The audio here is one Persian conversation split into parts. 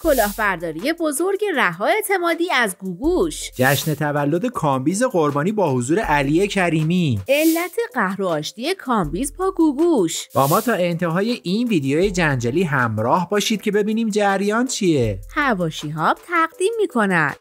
کلاهبرداری بزرگ رها اعتمادی از گوگوش. جشن تولد کامبیز قربانی با حضور علی کریمی. علت قهر و آشتی کامبیز با گوگوش. با ما تا انتهای این ویدیوی جنجالی همراه باشید که ببینیم جریان چیه. هوا شیهاب تقدیم می‌کند.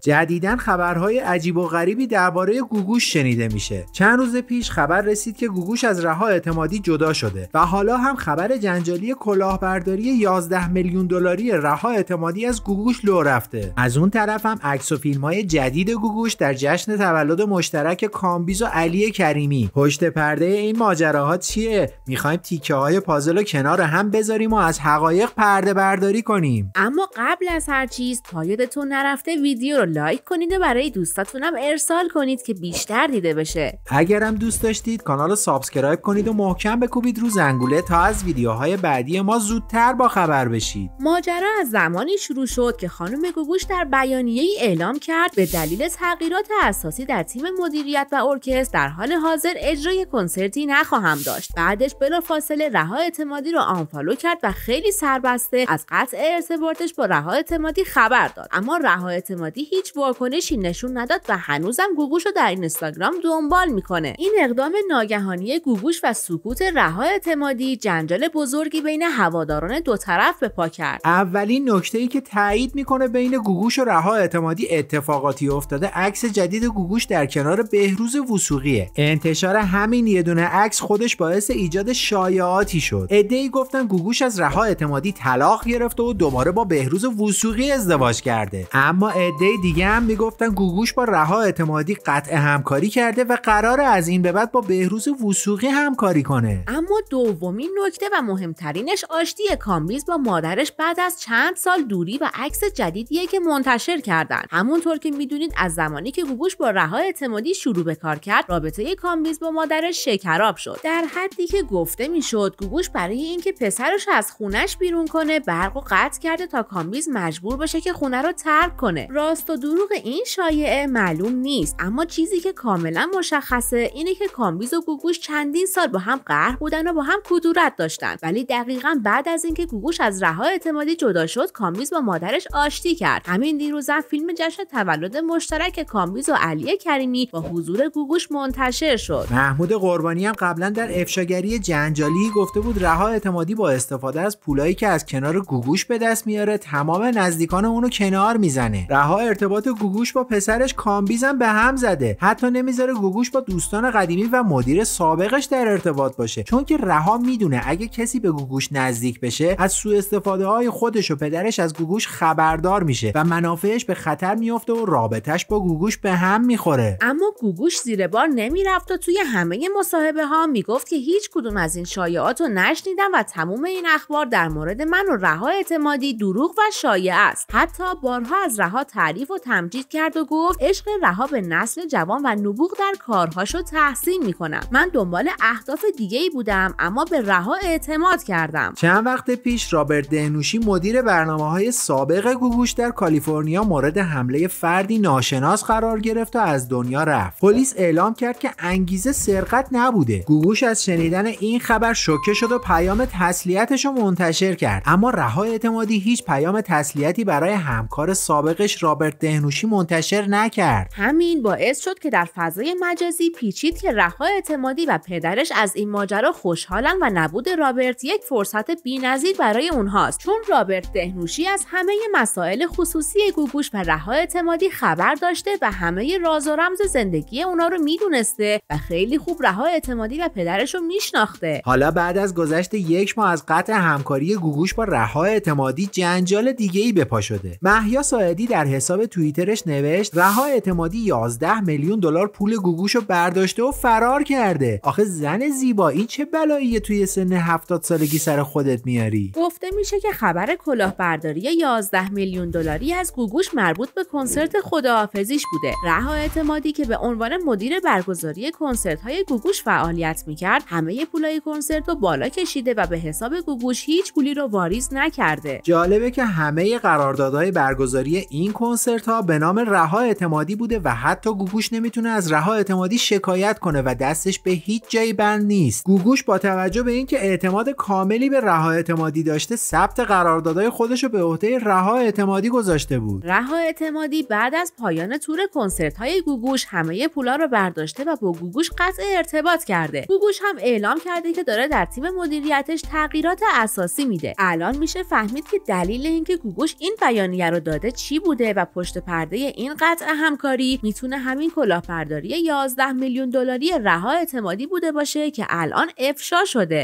جدیداً خبرهای عجیب و غریبی درباره گوگوش شنیده میشه. چند روز پیش خبر رسید که گوگوش از رها اعتمادی جدا شده و حالا هم خبر جنجالی کلاهبرداری 11 میلیون دلاری رها اعتمادی از گوگوش لو رفته. از اون طرف هم عکس و فیلم‌های جدید گوگوش در جشن تولد مشترک کامبیز و علی کریمی. پشت پرده این ماجراها چیه؟ می‌خوایم تیکه‌های پازل رو کنار هم بذاریم و از حقایق پرده برداری کنیم. اما قبل از هر چیز تا یادتون نرفته ویدیو رو لایک کنید و برای دوستاتونم ارسال کنید که بیشتر دیده بشه. اگرم دوست داشتید کانال رو سابسکرایب کنید و محکم بکوبید رو زنگوله تا از ویدیوهای بعدی ما زودتر با خبر بشید. ماجرا از زمانی شروع شد که خانم گوگوش در بیانیه‌ای اعلام کرد به دلیل تغییرات اساسی در تیم مدیریت و ارکستر در حال حاضر اجرای کنسرتی نخواهم داشت. بعدش بلافاصله رها اعتمادی رو آنفالو کرد و خیلی سربسته از قطع ارتباطش با رها اعتمادی خبر داد. اما رها اعتمادی هیچ واکنشی نشون نداد و هنوزم گوگوش رو در اینستاگرام دنبال میکنه. این اقدام ناگهانی گوگوش و سکوت رها اعتمادی جنجال بزرگی بین هواداران دو طرف به پا کرد. اولین نکته‌ای که تایید میکنه بین گوگوش و رها اعتمادی اتفاقاتی افتاده عکس جدید گوگوش در کنار بهروز وثوقیه. انتشار همین یه دونه عکس خودش باعث ایجاد شایعاتی شد. عده‌ای گفتن گوگوش از رها اعتمادی طلاق گرفته و دوباره با بهروز وثوقی ازدواج کرده. اما عده دیگه هم میگفتن گوگوش با رها اعتمادی قطع همکاری کرده و قراره از این به بعد با بهروز وثوقی همکاری کنه. اما دومین نکته و مهمترینش آشتی کامبیز با مادرش بعد از چند سال دوری و عکس جدیدیه که منتشر کردن. همونطور که میدونید از زمانی که گوگوش با رها اعتمادی شروع به کار کرد رابطه کامبیز با مادرش شکراب شد، در حدی که گفته میشد گوگوش برای اینکه پسرش از خونش بیرون کنه برقو قطع کرده تا کامبیز مجبور بشه که خونه رو ترک کنه. راست و دروغ این شایعه معلوم نیست، اما چیزی که کاملا مشخصه اینه که کامبیز و گوگوش چندین سال با هم قهر بودن و با هم کدورت داشتن، ولی دقیقاً بعد از اینکه گوگوش از رها اعتمادی جدا شد کامبیز با مادرش آشتی کرد. همین دیروزم فیلم جشن تولد مشترک کامبیز و علی کریمی با حضور گوگوش منتشر شد. محمود قربانی هم قبلا در افشاگری جنجالی گفته بود رها اعتمادی با استفاده از پولایی که از کنار گوگوش به دست میاره تمام نزدیکان اونو کنار میزنه. رها ارتباط گوگوش با پسرش کامبیز هم به هم زده، حتی نمیذاره گوگوش با دوستان قدیمی و مدیر سابقش در ارتباط باشه، چون که رها میدونه اگه کسی به گوگوش نزدیک بشه از سوء استفاده های خودش و پدرش از گوگوش خبردار میشه و منافعش به خطر میفته و رابطش با گوگوش به هم میخوره. اما گوگوش زیر بار نمیرفت و توی همه مصاحبه ها میگفت که هیچ کدوم از این شایعات رو نشنیدم و تمام این اخبار در مورد من و رها اعتمادی دروغ و شایعه است. حتی بارها از رها تعریف و تمجید کرد و گفت عشق رها به نسل جوان و نبوغ در کارهاشو تحسین میکنم. من دنبال اهداف دیگه‌ای بودم اما به رها اعتماد کردم. چند وقت پیش رابرت دهنوشی مدیر برنامه‌های سابق گوگوش در کالیفرنیا مورد حمله فردی ناشناس قرار گرفت و از دنیا رفت. پلیس اعلام کرد که انگیزه سرقت نبوده. گوگوش از شنیدن این خبر شوکه شد و پیام تسلیتش رو منتشر کرد، اما رها اعتمادی هیچ پیام تسلیتی برای همکار سابقش رابرت دهنوشی منتشر نکرد. همین باعث شد که در فضای مجازی پیچید که رها اعتمادی و پدرش از این ماجرا خوشحالن و نبود رابرت یک فرصت بی‌نظیر برای اونهاست، چون رابرت دهنوشی از همه مسائل خصوصی گوگوش و رها اعتمادی خبر داشته و همه راز و رمز زندگی اونا رو میدونسته و خیلی خوب رها اعتمادی و پدرش رو میشناخته. حالا بعد از گذشت یک ماه از قطع همکاری گوگوش با رها اعتمادی جنجال دیگه‌ای به پا شده. مهیا ساعدی در حساب توییترش نوشت رها اعتمادی 11 میلیون دلار پول گوگوشو برداشته و فرار کرده. آخه زن زیبا این چه بلاییه توی سن 70 سالگی سر خودت میاری؟ گفته گفته میشه که خبر کلاهبرداری 11 میلیون دلاری از گوگوش مربوط به کنسرت خداحافظیش بوده. رها اعتمادی که به عنوان مدیر برگزاری کنسرت‌های گوگوش فعالیت میکرد، همه پولای کنسرت رو بالا کشیده و به حساب گوگوش هیچ پولی رو واریز نکرده. جالبه که همه قراردادهای برگزاری این کنسرت‌ها به نام رها اعتمادی بوده و حتی گوگوش نمیتونه از رها اعتمادی شکایت کنه و دستش به هیچ جایی بند نیست. گوگوش با توجه به اینکه اعتماد کاملی به رها اعتمادی داشته، ثبت قراردادهای خودش رو به عهده رها اعتمادی گذاشته بود. رها اعتمادی بعد از پایان تور کنسرت‌های گوگوش همه پولا رو برداشته و با گوگوش قطع ارتباط کرده. گوگوش هم اعلام کرده که داره در تیم مدیریتش تغییرات اساسی میده. الان میشه فهمید که دلیل اینکه گوگوش این بیانیه رو داده چی بوده و پشت پرده این قطع همکاری میتونه همین کلاهبرداری 11 میلیون دلاری رها اعتمادی بوده باشه که الان افشا شده.